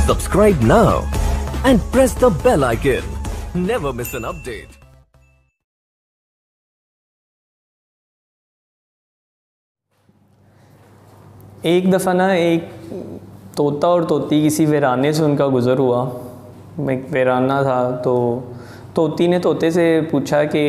Subscribe now and press the bell icon. Never miss an update. एक दफ़ा ना एक तोता और तोती किसी वीराने से उनका गुज़र हुआ। एक वीराना था तो तोती ने तोते से पूछा कि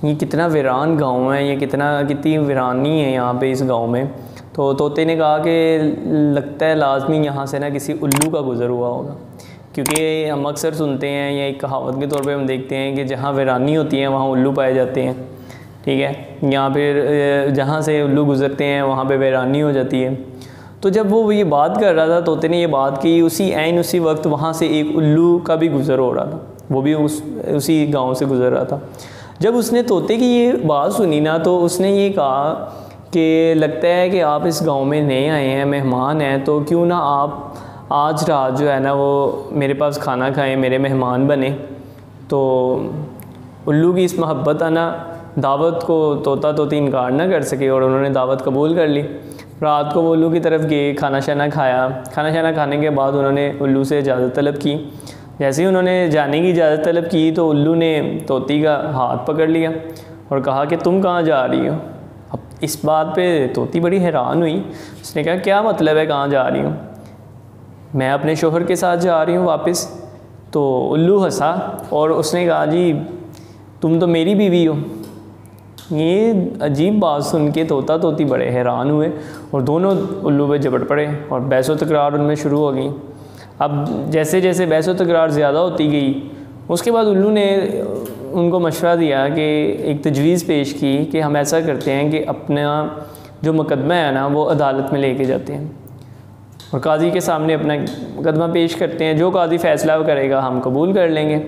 ये कितना वीरान गांव है, ये कितनी वीरानी है यहाँ पे इस गांव में। तो तोते ने कहा कि लगता है लाजमी यहाँ से ना किसी उल्लू का गुज़र हुआ होगा, क्योंकि हम अक्सर सुनते हैं या एक कहावत के तौर पे हम देखते हैं कि जहाँ वीरानी होती है वहाँ उल्लू पाए जाते हैं। ठीक है, यहाँ फिर जहाँ से उल्लू गुज़रते हैं वहाँ पे वीरानी हो जाती है। तो जब वो ये बात कर रहा था, तोते ने ये बात की, उसी वक्त वहाँ से एक उल्लू का भी गुज़र हो रहा था, वो भी उसी गांव से गुज़र रहा था। जब उसने तोते की ये बात सुनी ना, तो उसने ये कहा कि लगता है कि आप इस गांव में नए आए हैं, मेहमान हैं, तो क्यों ना आप आज रात जो है ना वो मेरे पास खाना खाएं, मेरे मेहमान बने। तो उल्लू की इस मोहब्बत आना दावत को तोता तोती इनकार ना कर सके और उन्होंने दावत कबूल कर ली। रात को वो उल्लू की तरफ गए, खाना शाना खाया। खाना शाना खाने के बाद उन्होंने उल्लू से इजाज़त तलब की। जैसे ही उन्होंने जाने की इजाज़त तलब की तो उल्लू ने तोती का हाथ पकड़ लिया और कहा कि तुम कहाँ जा रही हो। अब इस बात पे तोती बड़ी हैरान हुई। उसने कहा क्या मतलब है कहाँ जा रही हूँ? मैं अपने शोहर के साथ जा रही हूँ वापस। तो उल्लू हंसा और उसने कहा जी तुम तो मेरी बीवी हो। ये अजीब बात सुन के तोता तोती बड़े हैरान हुए और दोनों उल्लू पे झपट पड़े और बहस व तकरार उनमें शुरू हो गई। अब जैसे जैसे बहस व तकरार ज़्यादा होती गई, उसके बाद उल्लू ने उनको मशवरा दिया कि एक तजवीज़ पेश की कि हम ऐसा करते हैं कि अपना जो मुकदमा है ना वो अदालत में लेके जाते हैं और काजी के सामने अपना मुकदमा पेश करते हैं। जो काजी फ़ैसला वो करेगा हम कबूल कर लेंगे।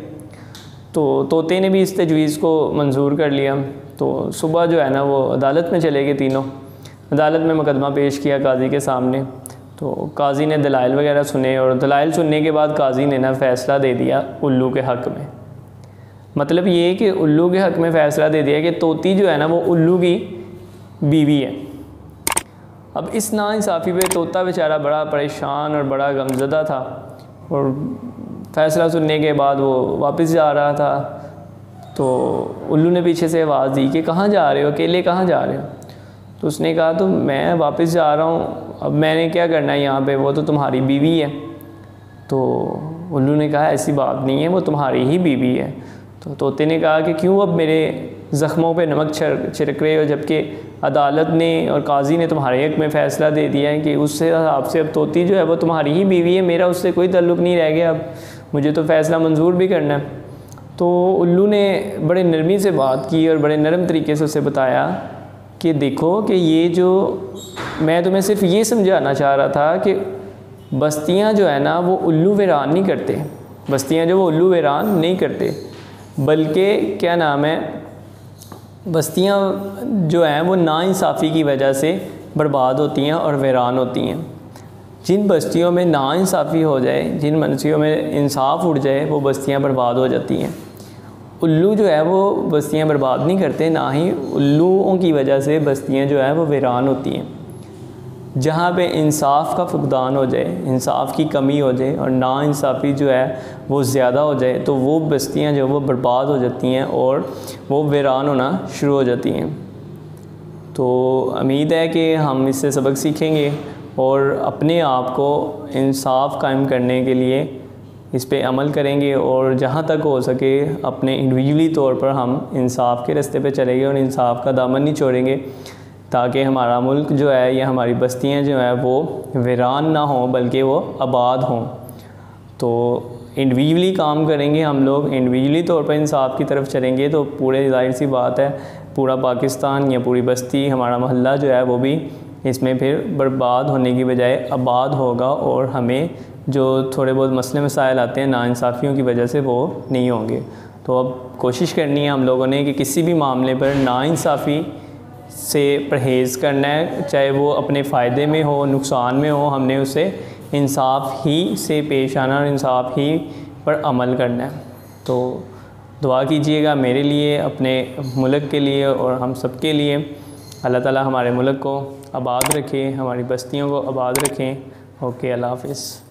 तो तोते ने भी इस तजवीज़ को मंजूर कर लिया। तो सुबह जो है ना वो अदालत में चले गए, तीनों अदालत में मुकदमा पेश किया काजी के सामने। तो काजी ने दलाइल वगैरह सुने और दलाइल सुनने के बाद काजी ने ना फ़ैसला दे दिया उल्लू के हक़ में। मतलब ये कि उल्लू के हक़ में फ़ैसला दे दिया कि तोती जो है ना वो उल्लू की बीवी है। अब इस नाइंसाफ़ी पे तोता बेचारा बड़ा परेशान और बड़ा गमज़दा था और फ़ैसला सुनने के बाद वो वापस जा रहा था। तो उल्लू ने पीछे से आवाज़ दी कि कहाँ जा रहे हो, अकेले कहाँ जा रहे हो? तो उसने कहा तो मैं वापस जा रहा हूँ, अब मैंने क्या करना है यहाँ पे, वो तो तुम्हारी बीवी है। तो उल्लू ने कहा ऐसी बात नहीं है, वो तुम्हारी ही बीवी है। तो तोते ने कहा कि क्यों अब मेरे ज़ख्मों पे नमक छिड़क रहे हो, जबकि अदालत ने और काजी ने तुम्हारे हक़ में फ़ैसला दे दिया है कि उससे आपसे अब तोती जो है वो तुम्हारी ही बीवी है, मेरा उससे कोई ताल्लुक़ नहीं रह गया, अब मुझे तो फ़ैसला मंजूर भी करना है। तो उल्लू ने बड़े नरमी से बात की और बड़े नरम तरीके से उसे बताया कि देखो कि ये जो मैं तुम्हें सिर्फ ये समझाना चाह रहा था कि बस्तियाँ जो है ना वो उल्लू वीरान नहीं करते, बस्तियाँ जो वो उल्लू वीरान नहीं करते, बल्कि क्या नाम है, बस्तियाँ जो हैं वो नाइंसाफ़ी की वजह से बर्बाद होती हैं और वीरान होती हैं। जिन बस्तियों में नाइंसाफ़ी हो जाए, जिन बस्तियों में इंसाफ उड़ जाए, वो बस्तियाँ बर्बाद हो जाती हैं। उल्लू जो है वो बस्तियाँ बर्बाद नहीं करते, ना ही उल्लुओं की वजह से बस्तियाँ जो है वो वीरान होती हैं। जहाँ पे इंसाफ का फुकदान हो जाए, इंसाफ की कमी हो जाए और नाइंसाफ़ी जो है वो ज़्यादा हो जाए, तो वो बस्तियाँ जो वो बर्बाद हो जाती हैं और वो वीरान होना शुरू हो जाती हैं। तो उम्मीद है कि हम इससे सबक सीखेंगे और अपने आप को इंसाफ कायम करने के लिए इस पे अमल करेंगे और जहाँ तक हो सके अपने इंडिविजुअली तौर पर हम इंसाफ के रास्ते पे चलेंगे और इंसाफ का दामन नहीं छोड़ेंगे, ताकि हमारा मुल्क जो है या हमारी बस्तियाँ जो हैं वो वीरान ना हों बल्कि वो आबाद हों। तो इंडिविजुअली काम करेंगे हम लोग, इंडिविजुअली तौर पर इंसाफ की तरफ चलेंगे तो पूरे ज़ाहिर सी बात है पूरा पाकिस्तान या पूरी बस्ती, हमारा मोहल्ला जो है वो भी इसमें फिर बर्बाद होने की बजाय आबाद होगा और हमें जो थोड़े बहुत मसले मसाइल आते हैं नाइंसाफ़ियों की वजह से वो नहीं होंगे। तो अब कोशिश करनी है हम लोगों ने कि किसी भी मामले पर नाइंसाफ़ी से परहेज़ करना है, चाहे वो अपने फ़ायदे में हो नुकसान में हो, हमने उसे इंसाफ ही से पेश आना और इंसाफ ही पर अमल करना है। तो दुआ कीजिएगा मेरे लिए, अपने मुल्क के लिए और हम सब के लिए। अल्लाह ताला हमारे मुल्क को आबाद रखे, हमारी बस्तियों को आबाद रखें। ओके, अल्लाह हाफ़िज़।